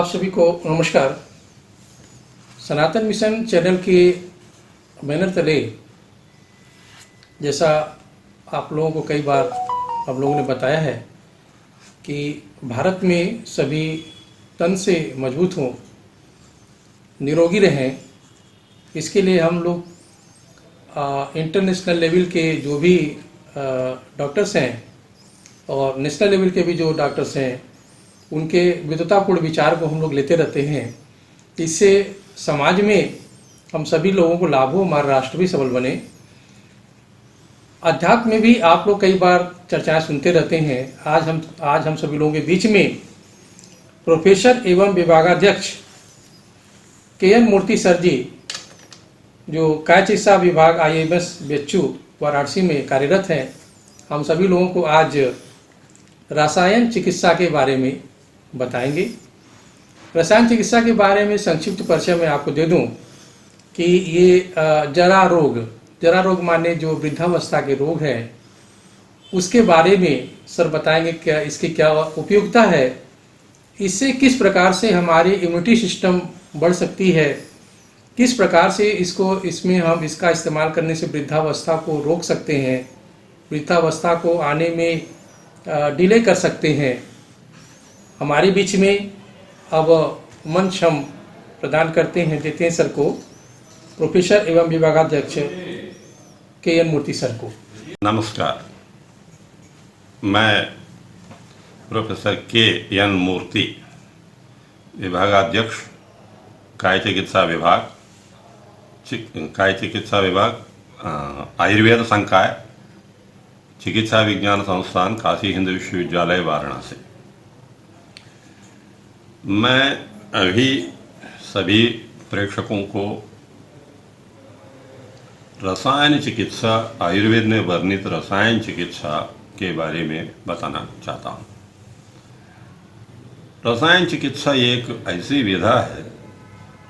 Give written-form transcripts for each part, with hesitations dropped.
आप सभी को नमस्कार। सनातन मिशन चैनल के बैनर तले जैसा आप लोगों को कई बार हम लोगों ने बताया है कि भारत में सभी तन से मजबूत हों, निरोगी रहें, इसके लिए हम लोग इंटरनेशनल लेवल के जो भी डॉक्टर्स हैं और नेशनल लेवल के भी जो डॉक्टर्स हैं उनके विद्वतापूर्ण विचार को हम लोग लेते रहते हैं। इससे समाज में हम सभी लोगों को लाभ हो, हमारा राष्ट्र भी सबल बने। अध्यात्म में भी आप लोग कई बार चर्चाएं सुनते रहते हैं। आज हम सभी लोगों के बीच में प्रोफेसर एवं विभागाध्यक्ष KN मूर्ति सर जी, जो काय चिकित्सा विभाग IAMS बेच्चू वाराणसी में कार्यरत हैं, हम सभी लोगों को आज रसायन चिकित्सा के बारे में बताएंगे। रसायन चिकित्सा के बारे में संक्षिप्त परिचय मैं आपको दे दूं कि ये जरा रोग माने जो वृद्धावस्था के रोग हैं उसके बारे में सर बताएंगे क्या इसकी क्या उपयोगिता है, इससे किस प्रकार से हमारी इम्यूनिटी सिस्टम बढ़ सकती है, किस प्रकार से इसमें हम इसका इस्तेमाल करने से वृद्धावस्था को रोक सकते हैं, वृद्धावस्था को आने में डिले कर सकते हैं। हमारे बीच में अब मंच हम प्रदान देते हैं सर को, प्रोफेसर एवं विभागाध्यक्ष KN मूर्ति सर को। नमस्कार, मैं प्रोफेसर KN मूर्ति, विभागाध्यक्ष काय चिकित्सा विभाग आयुर्वेद संकाय चिकित्सा विज्ञान संस्थान काशी हिंदू विश्वविद्यालय वाराणसी। मैं अभी सभी प्रेक्षकों को रसायन चिकित्सा, आयुर्वेद में वर्णित रसायन चिकित्सा के बारे में बताना चाहता हूँ। रसायन चिकित्सा एक ऐसी विधा है,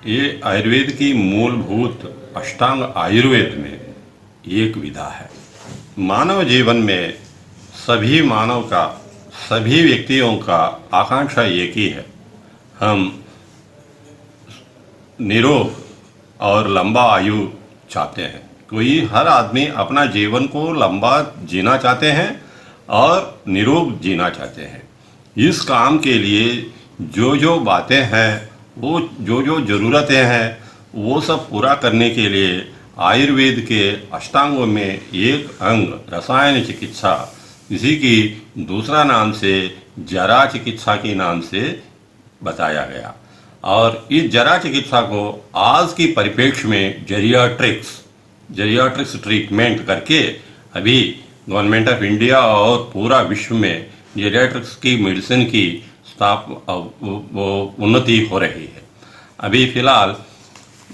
ये आयुर्वेद की मूलभूत अष्टांग आयुर्वेद में एक विधा है। मानव जीवन में सभी व्यक्तियों का आकांक्षा एक ही है, हम निरोग और लंबा आयु चाहते हैं। हर आदमी अपना जीवन को लंबा जीना चाहते हैं और निरोग जीना चाहते हैं। इस काम के लिए जो बातें हैं, वो जो ज़रूरतें हैं, वो सब पूरा करने के लिए आयुर्वेद के अष्टांगों में एक अंग रसायन चिकित्सा, इसी की दूसरा नाम से जरा चिकित्सा के नाम से बताया गया। और इस जरा चिकित्सा को आज की परिप्रेक्ष्य में जेरियाट्रिक्स ट्रीटमेंट करके अभी गवर्नमेंट ऑफ इंडिया और पूरा विश्व में जेरियाट्रिक्स की मेडिसिन की उन्नति हो रही है। अभी फिलहाल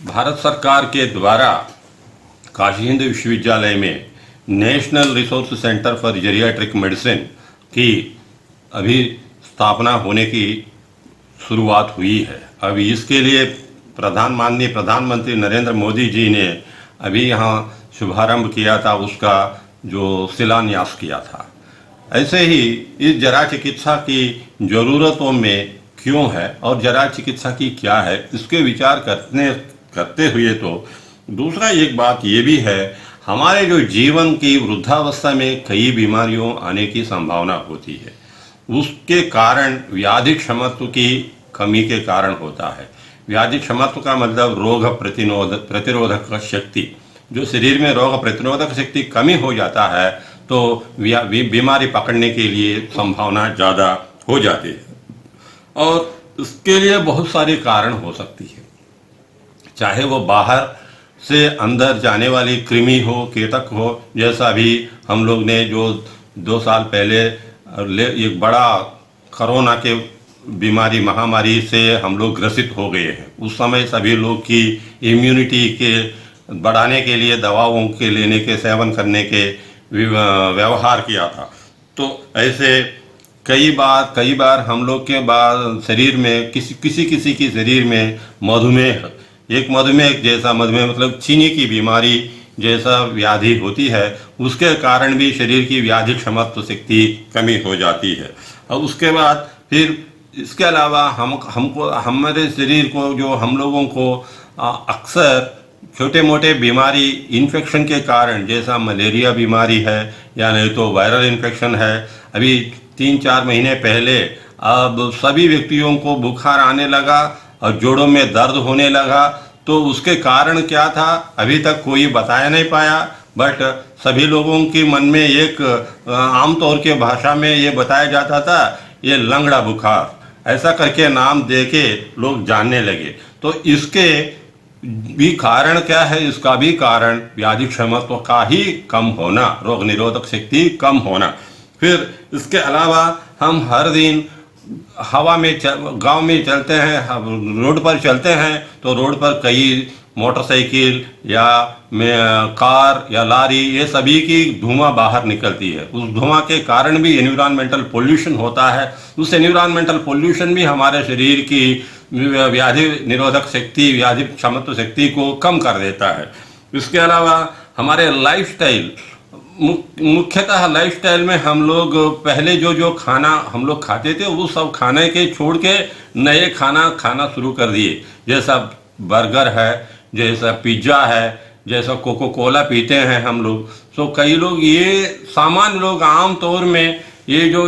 भारत सरकार के द्वारा काशी हिंदू विश्वविद्यालय में national resource centre for geriatric medicine की अभी स्थापना होने की शुरुआत हुई है। अभी इसके लिए माननीय प्रधानमंत्री नरेंद्र मोदी जी ने अभी यहाँ शुभारंभ किया था, उसका जो शिलान्यास किया था। ऐसे ही इस जरा चिकित्सा की ज़रूरतों में क्यों है और जरा चिकित्सा की क्या है, इसके विचार करते हुए तो दूसरा एक बात ये भी है, हमारे जो जीवन की वृद्धावस्था में कई बीमारियों आने की संभावना होती है। उसके कारण व्याधि क्षमत्व की कमी के कारण होता है। व्याधि क्षमत्व का मतलब रोग प्रतिरोधक शक्ति, जो शरीर में रोग प्रतिरोधक शक्ति कमी हो जाता है तो बीमारी पकड़ने के लिए संभावना ज़्यादा हो जाती है। और इसके लिए बहुत सारे कारण हो सकती है, चाहे वो बाहर से अंदर जाने वाली कृमि हो, कीटक हो। जैसा अभी हम लोग ने जो 2 साल पहले एक बड़ा कोरोना के महामारी से हम लोग ग्रसित हो गए हैं, उस समय सभी लोग की इम्यूनिटी के बढ़ाने के लिए दवाओं के लेने के सेवन करने के व्यवहार किया था। तो ऐसे कई बार हम लोग के बाद शरीर में किसी के शरीर में मधुमेह मतलब चीनी की बीमारी जैसा व्याधि होती है, उसके कारण भी शरीर की व्याधि क्षमत्व शक्ति कमी हो जाती है। और उसके बाद फिर इसके अलावा हमको हमारे शरीर को जो हम लोगों को अक्सर छोटे मोटे बीमारी इन्फेक्शन के कारण, जैसा मलेरिया बीमारी है या नहीं तो वायरल इन्फेक्शन है, अभी 3-4 महीने पहले अब सभी व्यक्तियों को बुखार आने लगा और जोड़ों में दर्द होने लगा। तो उसके कारण क्या था अभी तक कोई बताया नहीं पाया, बट सभी लोगों के मन में एक आमतौर के भाषा में ये बताया जाता था, ये लंगड़ा बुखार, ऐसा करके नाम देके लोग जानने लगे। तो इसके भी कारण क्या है? इसका भी कारण व्याधि क्षमत्व का ही कम होना, रोग निरोधक शक्ति कम होना। फिर इसके अलावा हम हर दिन हवा में गांव में चलते हैं, रोड पर चलते हैं, तो रोड पर कई मोटरसाइकिल या कार या लारी, ये सभी की धुआं बाहर निकलती है। उस धुआं के कारण भी एनवायरमेंटल पोल्यूशन होता है। उस एनवायरमेंटल पोल्यूशन भी हमारे शरीर की व्याधि निरोधक शक्ति, व्याधि क्षमत्व शक्ति को कम कर देता है। इसके अलावा हमारे लाइफस्टाइल, मुख्यतः लाइफस्टाइल में हम लोग पहले जो खाना हम लोग खाते थे वो सब खाने के छोड़ के नए खाना शुरू कर दिए, जैसा बर्गर है, जैसा पिज्ज़ा है, जैसा कोको कोला पीते हैं हम लोग। तो कई लोग, ये सामान्य लोग आम तौर में, ये जो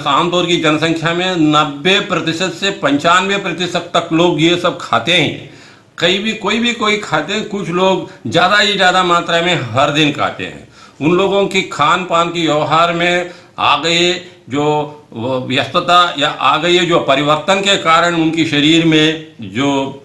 आमतौर की जनसंख्या में 90% से 95% तक लोग ये सब खाते हैं। कोई खाते हैं, कुछ लोग ज़्यादा ही ज़्यादा मात्रा में हर दिन खाते हैं। उन लोगों की खान पान की व्यवहार में आ गए जो व्यस्तता या आ गई जो परिवर्तन के कारण उनकी शरीर में जो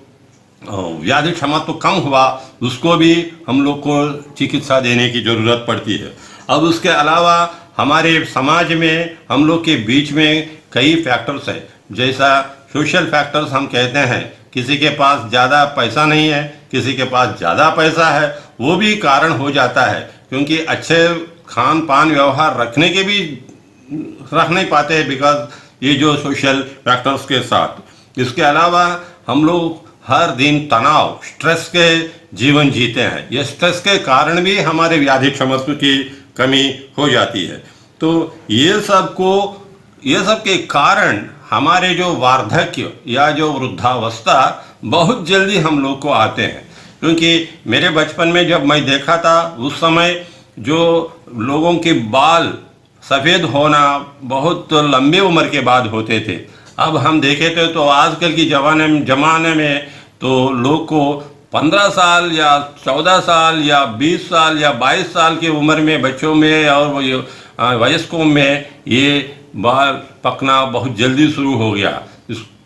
व्याधि क्षमता तो कम हुआ, उसको भी हम लोग को चिकित्सा देने की ज़रूरत पड़ती है। अब उसके अलावा हमारे समाज में हम लोग के बीच में कई फैक्टर्स है, जैसा सोशल फैक्टर्स हम कहते हैं। किसी के पास ज़्यादा पैसा नहीं है, किसी के पास ज़्यादा पैसा है, वो भी कारण हो जाता है, क्योंकि अच्छे खान पान व्यवहार रख नहीं पाते हैं बिकॉज ये जो सोशल फैक्टर्स के साथ। इसके अलावा हम लोग हर दिन तनाव, स्ट्रेस के जीवन जीते हैं। ये स्ट्रेस के कारण भी हमारे व्याधि क्षमत्व की कमी हो जाती है। तो ये सब के कारण हमारे जो वार्धक्य या जो वृद्धावस्था बहुत जल्दी हम लोग को आते हैं। क्योंकि मेरे बचपन में जब मैं देखा था, उस समय जो लोगों के बाल सफ़ेद होना बहुत लंबे उम्र के बाद होते थे। अब हम देखे थे तो आजकल की जमाने में तो लोग को 15 साल या 14 साल या 20 साल या 22 साल की उम्र में बच्चों में और वयस्कों में ये बाल पकना बहुत जल्दी शुरू हो गया।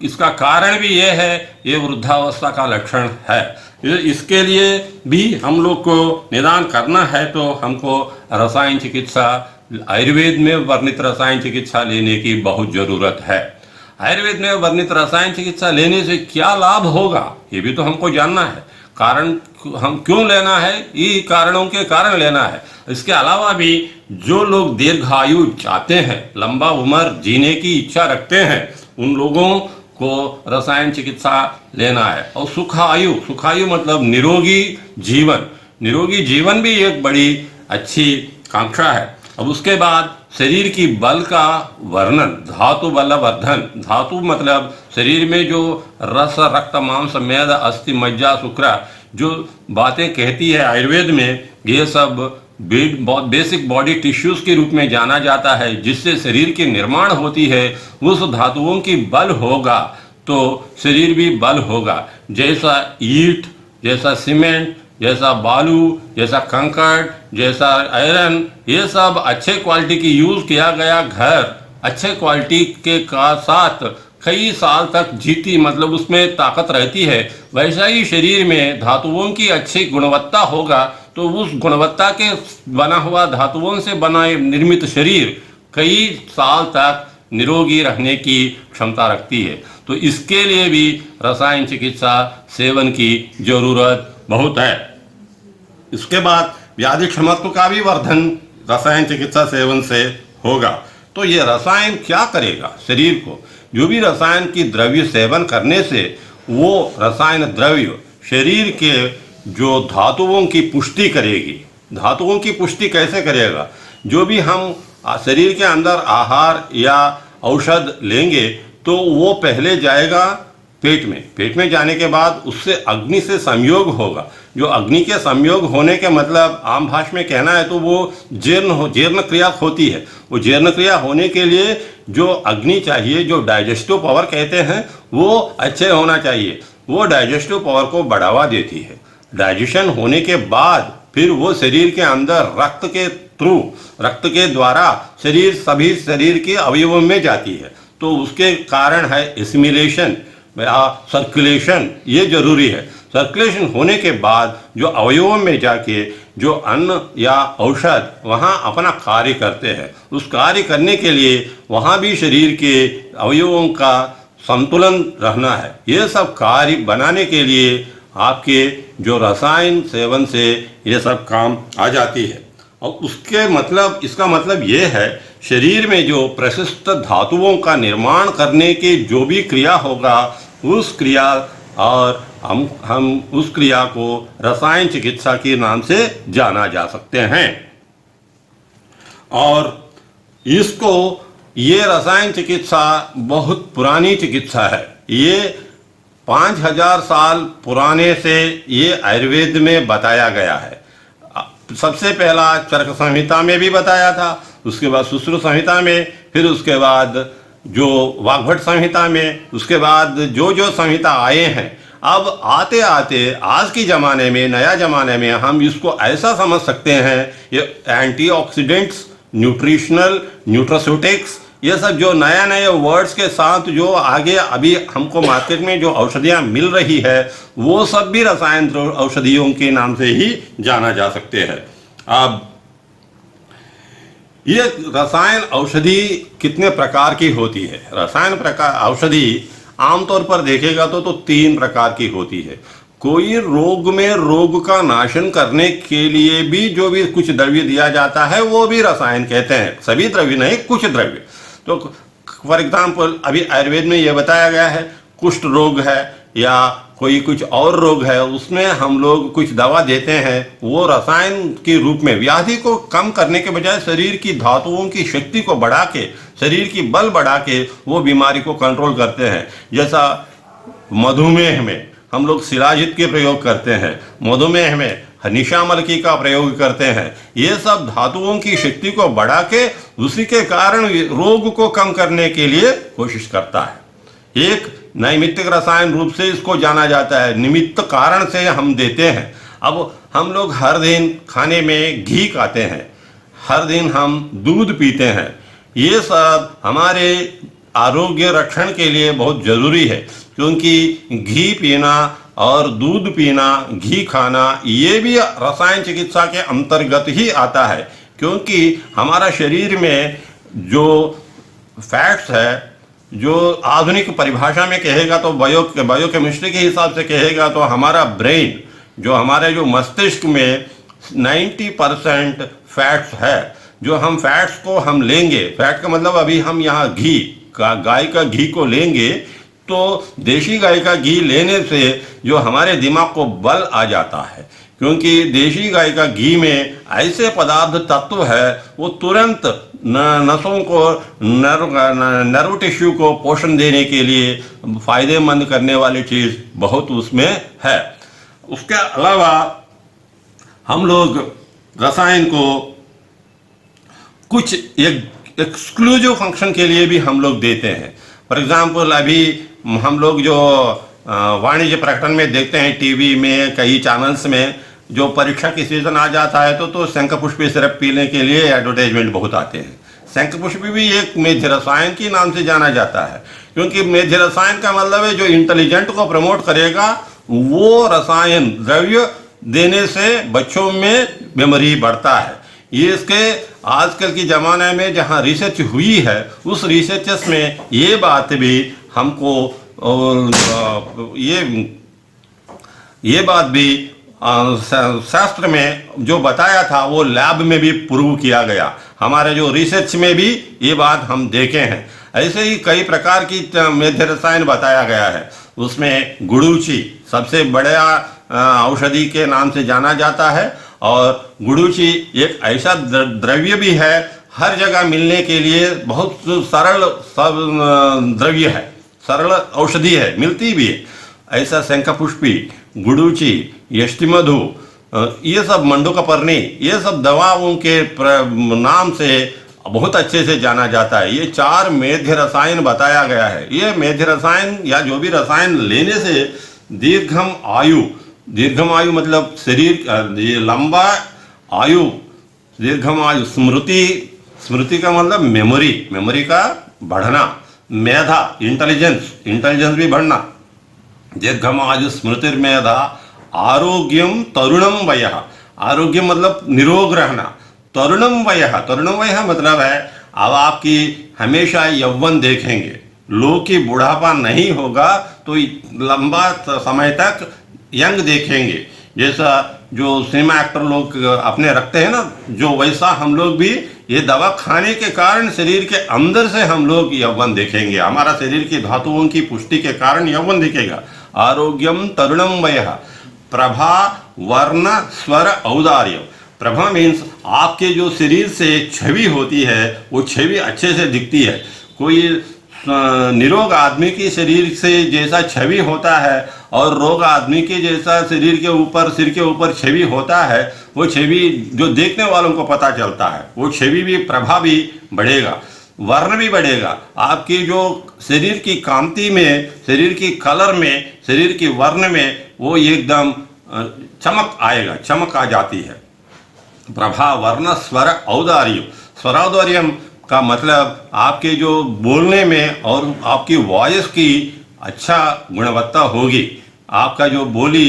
इसका कारण भी ये है, ये वृद्धावस्था का लक्षण है। इसके लिए भी हम लोग को निदान करना है तो हमको रसायन चिकित्सा, आयुर्वेद में वर्णित रसायन चिकित्सा लेने की बहुत ज़रूरत है। आयुर्वेद में वर्णित रसायन चिकित्सा लेने से क्या लाभ होगा, ये भी तो हमको जानना है। कारण हम क्यों लेना है, ये कारणों के कारण लेना है। इसके अलावा भी जो लोग दीर्घायु चाहते हैं, लंबा उम्र जीने की इच्छा रखते हैं, उन लोगों को रसायन चिकित्सा लेना है। और सुखायु मतलब निरोगी जीवन भी एक बड़ी अच्छी कांक्षा है। अब उसके बाद शरीर की बल का वर्णन, धातु बल वर्धन। धातु मतलब शरीर में जो रस, रक्त, मांस, मेद, अस्थि, मज्जा, शुक्र जो बातें कहती है आयुर्वेद में, ये सब बेसिक बॉडी टिश्यूज के रूप में जाना जाता है, जिससे शरीर की निर्माण होती है। उस धातुओं की बल होगा तो शरीर भी बल होगा। जैसा ईंट, जैसा सीमेंट, जैसा बालू, जैसा कंकड़, जैसा आयरन, ये सब अच्छे क्वालिटी की यूज़ किया गया घर अच्छे क्वालिटी के साथ कई साल तक जीती, मतलब उसमें ताकत रहती है। वैसा ही शरीर में धातुओं की अच्छी गुणवत्ता होगा तो उस गुणवत्ता के बना हुआ धातुओं से बना निर्मित शरीर कई साल तक निरोगी रहने की क्षमता रखती है। तो इसके लिए भी रसायन चिकित्सा सेवन की जरूरत बहुत है। इसके बाद व्याधि क्षमत्व का भी वर्धन रसायन चिकित्सा सेवन से होगा। तो ये रसायन क्या करेगा शरीर को? जो भी रसायन की द्रव्य सेवन करने से वो रसायन द्रव्य शरीर के जो धातुओं की पुष्टि करेगी। धातुओं की पुष्टि कैसे करेगा? जो भी हम शरीर के अंदर आहार या औषध लेंगे तो वो पहले जाएगा पेट में जाने के बाद उससे अग्नि से संयोग होगा। जो अग्नि के संयोग होने के मतलब आम भाषा में कहना है तो वो जीर्ण क्रिया होती है। वो जीर्ण क्रिया होने के लिए जो अग्नि चाहिए, जो डाइजेस्टिव पावर कहते हैं, वो अच्छे होना चाहिए। वो डाइजेस्टिव पावर को बढ़ावा देती है। डाइजेशन होने के बाद फिर वो शरीर के अंदर रक्त के द्वारा सभी शरीर के अवयवों में जाती है। तो उसके कारण है एसिमिलेशन या सर्कुलेशन, ये जरूरी है। सर्कुलेशन होने के बाद जो अवयवों में जाके जो अन्न या औषध वहाँ अपना कार्य करते हैं, उस कार्य करने के लिए वहाँ भी शरीर के अवयवों का संतुलन रहना है। ये सब कार्य बनाने के लिए आपके जो रसायन सेवन से ये सब काम आ जाती है। और इसका मतलब ये है, शरीर में जो प्रशिष्ट धातुओं का निर्माण करने की जो भी क्रिया होगा, उस क्रिया और हम उस क्रिया को रसायन चिकित्सा के नाम से जाना जा सकते हैं। और ये रसायन चिकित्सा बहुत पुरानी चिकित्सा है। ये 5000 साल पुराने से ये आयुर्वेद में बताया गया है। सबसे पहला चरक संहिता में भी बताया था, उसके बाद सुश्रुत संहिता में, फिर उसके बाद जो वाग्भट संहिता में, उसके बाद जो संहिता आए हैं। अब आते आते आज की ज़माने में, नया ज़माने में हम इसको ऐसा समझ सकते हैं, ये एंटीऑक्सीडेंट्स, न्यूट्रास्यूटिक्स, ये सब जो नए वर्ड्स के साथ जो आगे अभी हमको मार्केट में जो औषधियाँ मिल रही है, वो सब भी रसायन औषधियों के नाम से ही जाना जा सकते हैं। अब ये रसायन औषधि कितने प्रकार की होती है? रसायन औषधि आमतौर पर देखेगा तो 3 प्रकार की होती है। कोई रोग में रोग का नाशन करने के लिए भी जो भी कुछ द्रव्य दिया जाता है, वो भी रसायन कहते हैं। सभी द्रव्य नहीं, कुछ द्रव्य। तो फॉर एग्जाम्पल अभी आयुर्वेद में ये बताया गया है, कुष्ठ रोग है या कोई कुछ और रोग है, उसमें हम लोग कुछ दवा देते हैं। वो रसायन के रूप में व्याधि को कम करने के बजाय शरीर की धातुओं की शक्ति को बढ़ा के, शरीर की बल बढ़ा के वो बीमारी को कंट्रोल करते हैं। जैसा मधुमेह में हम लोग शिलाजित के प्रयोग करते हैं, मधुमेह में निशामलकी का प्रयोग करते हैं। ये सब धातुओं की शक्ति को बढ़ा के उसी के कारण रोग को कम करने के लिए कोशिश करता है। एक नैमित्तिक रसायन रूप से इसको जाना जाता है, निमित्त कारण से हम देते हैं। अब हम लोग हर दिन खाने में घी खाते हैं, हर दिन हम दूध पीते हैं। ये सब हमारे आरोग्य रक्षण के लिए बहुत जरूरी है, क्योंकि घी पीना और दूध पीना, घी खाना, ये भी रसायन चिकित्सा के अंतर्गत ही आता है। क्योंकि हमारा शरीर में जो फैट्स है, जो आधुनिक परिभाषा में कहेगा तो बायोकेमिस्ट्री के हिसाब से कहेगा तो हमारा ब्रेन, जो हमारे जो मस्तिष्क में 90% फैट्स है। जो हम फैट्स को हम लेंगे, फैट का मतलब अभी हम यहाँ घी का, गाय का घी को लेंगे, तो देशी गाय का घी लेने से जो हमारे दिमाग को बल आ जाता है। क्योंकि देशी गाय का घी में ऐसे पदार्थ तत्व है, वो तुरंत नसों को, नर्व टिश्यू को पोषण देने के लिए फायदेमंद करने वाली चीज़ बहुत उसमें है। उसके अलावा हम लोग रसायन को कुछ एक एक्सक्लूसिव फंक्शन के लिए भी हम लोग देते हैं। फॉर एग्जाम्पल अभी हम लोग जो वाणिज्य प्रकटन में देखते हैं, टीवी में, कई चैनल्स में, जो परीक्षा की सीजन आ जाता है तो शंखपुष्पी सिरप पीने के लिए एडवर्टाइजमेंट बहुत आते हैं। शंखपुष्पी भी एक मेध्य रसायन के नाम से जाना जाता है, क्योंकि मेध्य रसायन का मतलब है जो इंटेलिजेंट को प्रमोट करेगा, वो रसायन द्रव्य देने से बच्चों में मेमोरी बढ़ता है। ये इसके आजकल की ज़माने में जहाँ रिसर्च हुई है, उस रिसर्चेस में ये बात भी हमको, और ये बात भी शास्त्र में जो बताया था वो लैब में भी प्रूव किया गया। हमारे जो रिसर्च में भी ये बात हम देखे हैं। ऐसे ही कई प्रकार की मेध्य रसायन बताया गया है। उसमें गुड़ूची सबसे बड़ा औषधि के नाम से जाना जाता है। और गुड़ूची एक ऐसा द्रव्य भी है, हर जगह मिलने के लिए बहुत सरल सब द्रव्य है, सरल औषधि है, मिलती भी है। ऐसा शंखपुष्पी, गुडुचि, यष्टिमधु, ये सब मंडूकपर्णी, ये सब दवाओं के नाम से बहुत अच्छे से जाना जाता है। ये 4 मेध्य रसायन बताया गया है। ये मेध्य रसायन या जो भी रसायन लेने से दीर्घम आयु मतलब शरीर, ये लंबा आयु, दीर्घम आयु, स्मृति का मतलब मेमोरी का बढ़ना, मेधा इंटेलिजेंस भी बढ़ना, दीर्घम आयु स्मृतिर्मेधा, आरोग्यम तरुणम वयः, आरोग्य मतलब निरोग रहना, तरुणम वयः मतलब है अब आपकी हमेशा यौवन देखेंगे, लोग की बुढ़ापा नहीं होगा तो लंबा समय तक यंग देखेंगे। जैसा जो सिनेमा एक्टर लोग अपने रखते हैं ना, जो वैसा हम लोग भी ये दवा खाने के कारण शरीर के अंदर से हम लोग यौवन देखेंगे, हमारा शरीर की धातुओं की पुष्टि के कारण यौवन दिखेगा। आरोग्यम तरुणम वयः, प्रभा वर्ण स्वर औदार्य। प्रभा मीन्स आपके जो शरीर से छवि होती है वो छवि अच्छे से दिखती है। कोई निरोग आदमी की शरीर से जैसा छवि होता है और रोग आदमी के जैसा शरीर के ऊपर, सिर के ऊपर छवि होता है, वो छवि जो देखने वालों को पता चलता है, वो छवि भी, प्रभा भी बढ़ेगा, वर्ण भी बढ़ेगा। आपकी जो शरीर की कांति में, शरीर की कलर में, शरीर की वर्ण में वो एकदम चमक आएगा, चमक आ जाती है। प्रभा वर्ण स्वर औदार्य, स्वरौदार्यम का मतलब आपके जो बोलने में और आपकी वॉइस की अच्छा गुणवत्ता होगी। आपका जो बोली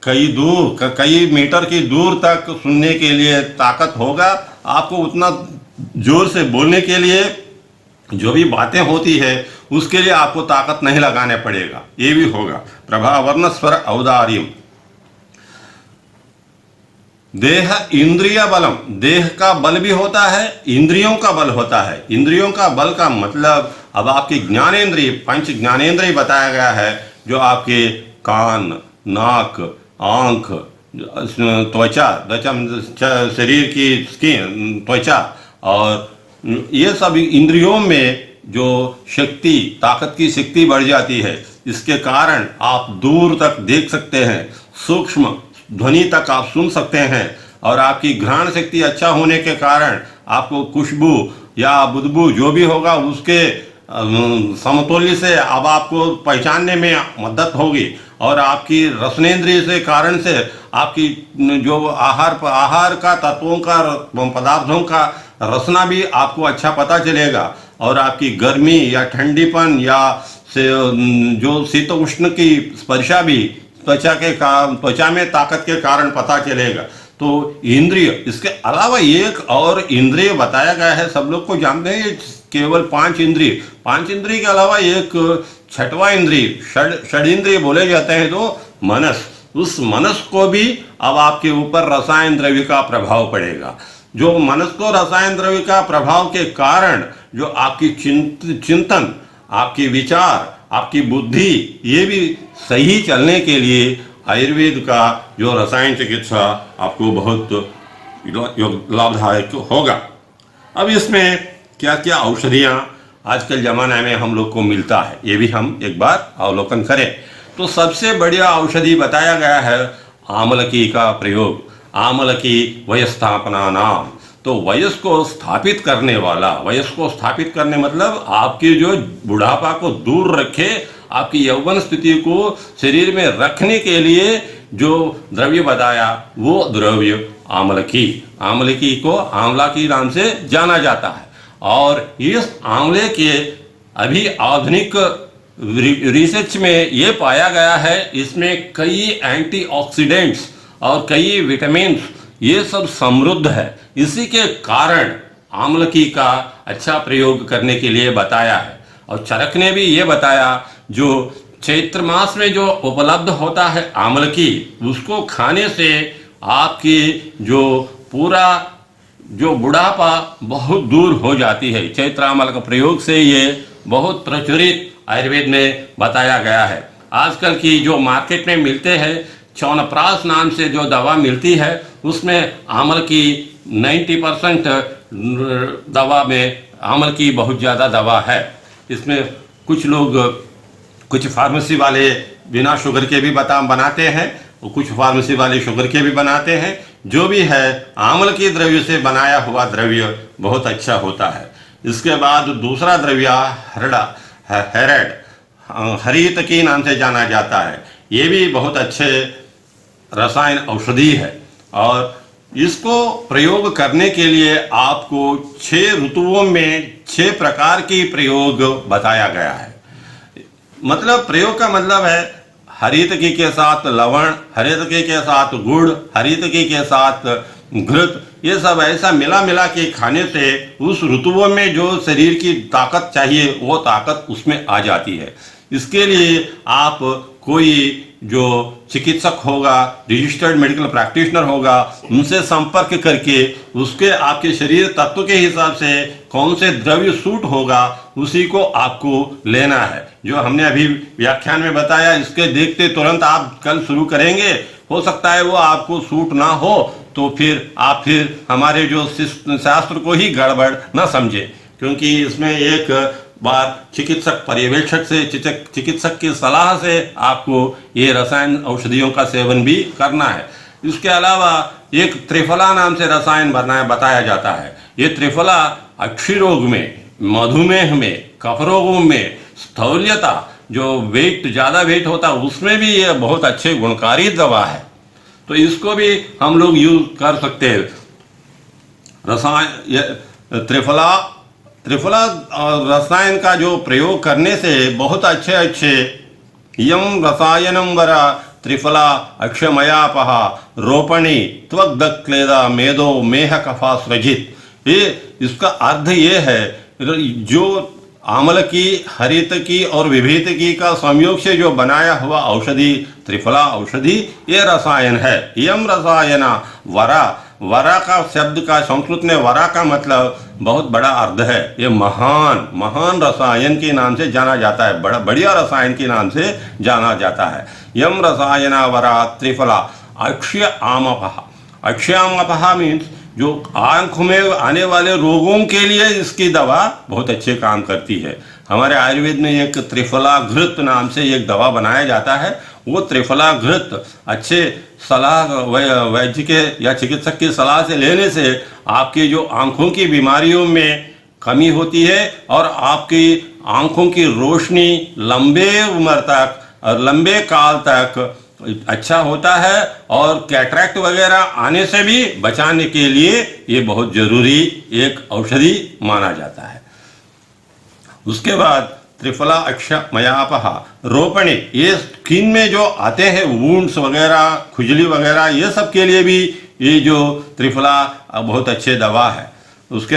कई मीटर की दूर तक सुनने के लिए ताकत होगा। आपको उतना जोर से बोलने के लिए जो भी बातें होती है उसके लिए आपको ताकत नहीं लगाने पड़ेगा, ये भी होगा। प्रभा वर्ण स्वर औदार्यम। देह इंद्रिय बलम, देह का बल भी होता है, इंद्रियों का बल होता है। इंद्रियों का बल का मतलब अब आपकी ज्ञानेंद्रिय, 5 ज्ञानेंद्रिय बताया गया है, जो आपके कान, नाक, आंख, त्वचा, शरीर की स्किन, त्वचा, और ये सब इंद्रियों में जो शक्ति, ताकत की शक्ति बढ़ जाती है। इसके कारण आप दूर तक देख सकते हैं, सूक्ष्म ध्वनि तक आप सुन सकते हैं, और आपकी घ्राण शक्ति अच्छा होने के कारण आपको खुशबू या बुदबू जो भी होगा उसके समतुल्य से अब आपको पहचानने में मदद होगी। और आपकी रसनेंद्रिय से कारण से आपकी जो आहार का तत्वों का, पदार्थों का रसना भी आपको अच्छा पता चलेगा। और आपकी गर्मी या ठंडीपन या जो शीत उष्ण की स्पर्शा भी त्वचा में ताकत के कारण पता चलेगा। तो इंद्रिय, इसके अलावा एक और इंद्रिय बताया गया है, सब लोग को जानते हैं, केवल 5 इंद्रिय। 5 इंद्रिय के अलावा एक 6वां इंद्रिय, षड इंद्रिय बोले जाते हैं, तो मनस, उस मनस को भी अब आपके ऊपर रसायन द्रव्य का प्रभाव पड़ेगा। जो मनस को रसायन द्रव्य का प्रभाव के कारण जो आपकी चिंतन, आपकी विचार, आपकी बुद्धि, ये भी सही चलने के लिए आयुर्वेद का जो रसायन चिकित्सा आपको बहुत लाभदायक होगा। अब इसमें क्या क्या औषधियाँ आजकल ज़माने में हम लोग को मिलता है, ये भी हम एक बार अवलोकन करें। तो सबसे बढ़िया औषधि बताया गया है आमलकी का प्रयोग। आमलकी वयस्थापना नाम, तो वयस को स्थापित करने वाला, वयस को स्थापित करने मतलब आपकी जो बुढ़ापा को दूर रखे, आपकी यौवन स्थिति को शरीर में रखने के लिए जो द्रव्य बताया वो द्रव्य आमलकी। आमलकी को आंवला की नाम से जाना जाता है। और इस आंवले के अभी आधुनिक रिसर्च में ये पाया गया है, इसमें कई एंटीऑक्सीडेंट्स और कई विटामिन ये सब समृद्ध है। इसी के कारण आमलकी का अच्छा प्रयोग करने के लिए बताया है। और चरक ने भी ये बताया, जो चैत्र मास में जो उपलब्ध होता है आमलकी, उसको खाने से आपकी जो पूरा जो बुढ़ापा बहुत दूर हो जाती है। चैत्र आमल का प्रयोग से ये बहुत प्रचलित आयुर्वेद में बताया गया है। आजकल की जो मार्केट में मिलते हैं, च्यवनप्राश नाम से जो दवा मिलती है, उसमें आमलकी 90% दवा में आमल की बहुत ज़्यादा दवा है। इसमें कुछ लोग, कुछ फार्मेसी वाले बिना शुगर के भी बनाते हैं और कुछ फार्मेसी वाले शुगर के भी बनाते हैं। जो भी है, आमल के द्रव्य से बनाया हुआ द्रव्य बहुत अच्छा होता है। इसके बाद दूसरा द्रव्य हेरेड, हरित के नाम से जाना जाता है। ये भी बहुत अच्छे रसायन औषधि है और इसको प्रयोग करने के लिए आपको 6 ऋतुओं में 6 प्रकार की प्रयोग बताया गया है। मतलब प्रयोग का मतलब है हरितकी के साथ लवण, हरितकी के साथ गुड़, हरितकी के साथ घृत, ये सब ऐसा मिला के खाने से उस ऋतुओं में जो शरीर की ताकत चाहिए वो ताकत उसमें आ जाती है। इसके लिए आप कोई जो चिकित्सक होगा, रजिस्टर्ड मेडिकल प्रैक्टिशनर होगा, उनसे संपर्क करके उसके आपके शरीर तत्व के हिसाब से कौन से द्रव्य सूट होगा उसी को आपको लेना है। जो हमने अभी व्याख्यान में बताया, इसके देखते तुरंत आप कल शुरू करेंगे, हो सकता है वो आपको सूट ना हो तो फिर हमारे जो शास्त्र को ही गड़बड़ ना समझे, क्योंकि इसमें एक बार चिकित्सक पर्यवेक्षक से, चिकित्सक की सलाह से आपको ये रसायन औषधियों का सेवन भी करना है। इसके अलावा एक त्रिफला नाम से रसायन बताया जाता है। ये त्रिफला अक्षय रोग में, मधुमेह में, कफ रोगों में, स्थौल्यता, जो वेट ज़्यादा वेट होता है उसमें भी ये बहुत अच्छे गुणकारी दवा है। तो इसको भी हम लोग यूज कर सकते हैं। रसायन त्रिफला रसायन का जो प्रयोग करने से बहुत अच्छे यम रसायनम वरा त्रिफला अक्षमयापहा रोपणी त्वग्दक्लेदा मेदो मेह कफा सृजित। ये इसका अर्थ ये है, जो आमल की, हरित की और विभीत की का संयोग से जो बनाया हुआ औषधि त्रिफला औषधि ये रसायन है। यम रसायना वरा का शब्द का संस्कृत में वरा का मतलब बहुत बड़ा अर्थ है। ये महान रसायन के नाम से जाना जाता है, बढ़िया रसायन के नाम से जाना जाता है। यम रसायना वरा त्रिफला अक्षय आमपहा मीन्स जो आंख में आने वाले रोगों के लिए इसकी दवा बहुत अच्छे काम करती है। हमारे आयुर्वेद में एक त्रिफला घृत नाम से एक दवा बनाया जाता है। वो त्रिफला घृत अच्छे सलाह वैद्य के या चिकित्सक की सलाह से लेने से आपकी जो आंखों की बीमारियों में कमी होती है और आपकी आंखों की रोशनी लंबे उम्र तक और लंबे काल तक अच्छा होता है और कैटरैक्ट वगैरह आने से भी बचाने के लिए ये बहुत जरूरी एक औषधि माना जाता है। उसके बाद त्रिफला अक्षमयापहा रोपणी, ये स्किन में जो आते हैं वुंड्स वगैरह, खुजली वगैरह, ये सब के लिए भी ये जो त्रिफला बहुत अच्छे दवा है। उसके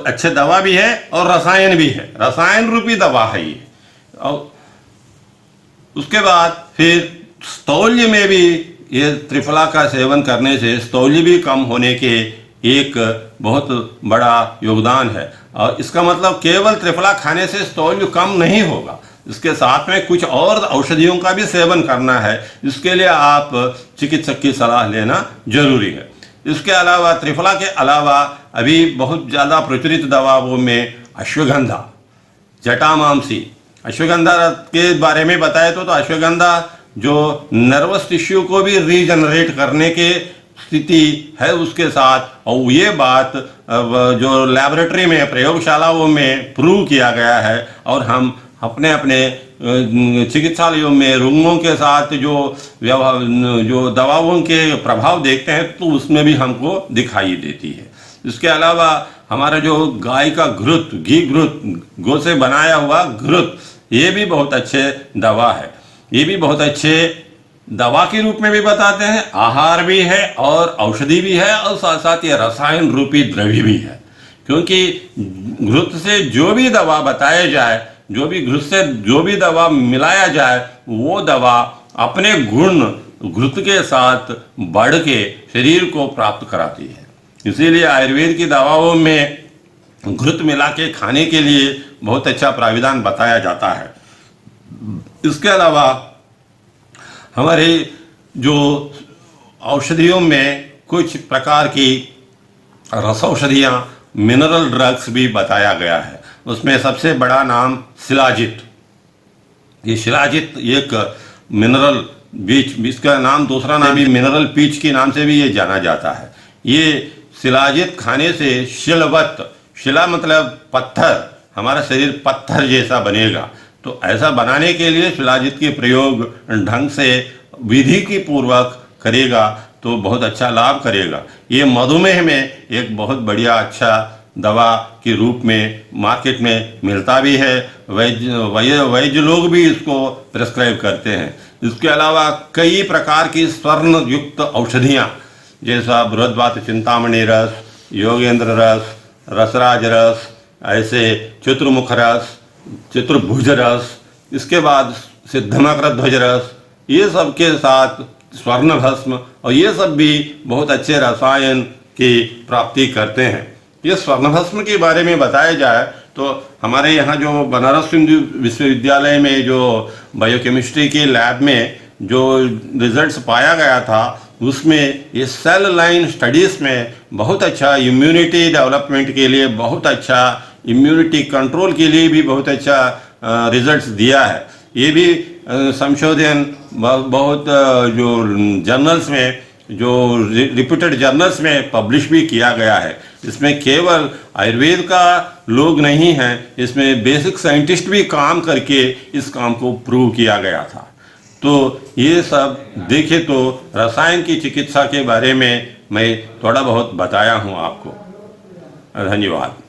अच्छे दवा भी है और रसायन भी है, रसायन रूपी दवा है ये। और उसके बाद फिर स्थौल्य में भी ये त्रिफला का सेवन करने से स्थौल्य भी कम होने के एक बहुत बड़ा योगदान है। और इसका मतलब केवल त्रिफला खाने से स्थौल्य कम नहीं होगा, इसके साथ में कुछ और औषधियों का भी सेवन करना है। इसके लिए आप चिकित्सक की सलाह लेना जरूरी है। इसके अलावा त्रिफला के अलावा अभी बहुत ज़्यादा प्रचलित दवाओं में अश्वगंधा, जटामांसी, अश्वगंधा के बारे में बताए तो अश्वगंधा जो नर्वस टिश्यू को भी रीजनरेट करने के स्थिति है उसके साथ, और ये बात जो लैबोरेटरी में, प्रयोगशालाओं में प्रूव किया गया है और हम अपने चिकित्सालयों में रोगियों के साथ जो दवाओं के प्रभाव देखते हैं तो उसमें भी हमको दिखाई देती है। इसके अलावा हमारा जो गाय का घृत, घी घृत, गो से बनाया हुआ घृत, ये भी बहुत अच्छे दवा है। ये भी बहुत अच्छे दवा के रूप में भी बताते हैं, आहार भी है और औषधि भी है और साथ साथ ये रसायन रूपी द्रव्य भी है। क्योंकि घृत से जो भी दवा बताया जाए, घृत से जो भी दवा मिलाया जाए, वो दवा अपने गुण घृत के साथ बढ़ के शरीर को प्राप्त कराती है। इसीलिए आयुर्वेद की दवाओं में घृत मिला के खाने के लिए बहुत अच्छा प्राविधान बताया जाता है। इसके अलावा हमारे जो औषधियों में कुछ प्रकार की रसौषधियाँ, मिनरल ड्रग्स भी बताया गया है। उसमें सबसे बड़ा नाम शिलाजित। ये शिलाजित एक मिनरल बीच, इसका नाम दूसरा नाम भी मिनरल पीच के नाम से भी ये जाना जाता है। ये शिलाजित खाने से शिलवत, शिला मतलब पत्थर, हमारा शरीर पत्थर जैसा बनेगा। तो ऐसा बनाने के लिए शिलाजित के प्रयोग ढंग से विधि की पूर्वक करेगा तो बहुत अच्छा लाभ करेगा। ये मधुमेह में एक बहुत बढ़िया अच्छा दवा के रूप में मार्केट में मिलता भी है। वैद्य लोग भी इसको प्रिस्क्राइब करते हैं। इसके अलावा कई प्रकार की स्वर्ण युक्त औषधियाँ, जैसा बृहद्वात चिंतामणि रस, योगेंद्र रस, रसराज रस, ऐसे चतुर्मुख रस, चतुर्भुज रस, इसके बाद सिद्धमकर ध्वज रस, ये सब के साथ स्वर्ण भस्म, और ये सब भी बहुत अच्छे रसायन की प्राप्ति करते हैं। ये स्वर्ण भस्म के बारे में बताया जाए तो हमारे यहाँ जो बनारस हिंदू विश्वविद्यालय में जो बायोकेमिस्ट्री के लैब में जो रिजल्ट्स पाया गया था, उसमें ये सेल लाइन स्टडीज़ में बहुत अच्छा इम्यूनिटी डेवलपमेंट के लिए, बहुत अच्छा इम्यूनिटी कंट्रोल के लिए भी बहुत अच्छा रिजल्ट्स दिया है। ये भी संशोधन बहुत जो जर्नल्स में, जो रिप्यूटेड जर्नल्स में पब्लिश भी किया गया है। इसमें केवल आयुर्वेद का लोग नहीं हैं, इसमें बेसिक साइंटिस्ट भी काम करके इस काम को प्रूव किया गया था। तो ये सब देखे तो रसायन की चिकित्सा के बारे में मैं थोड़ा बहुत बताया हूँ आपको। धन्यवाद।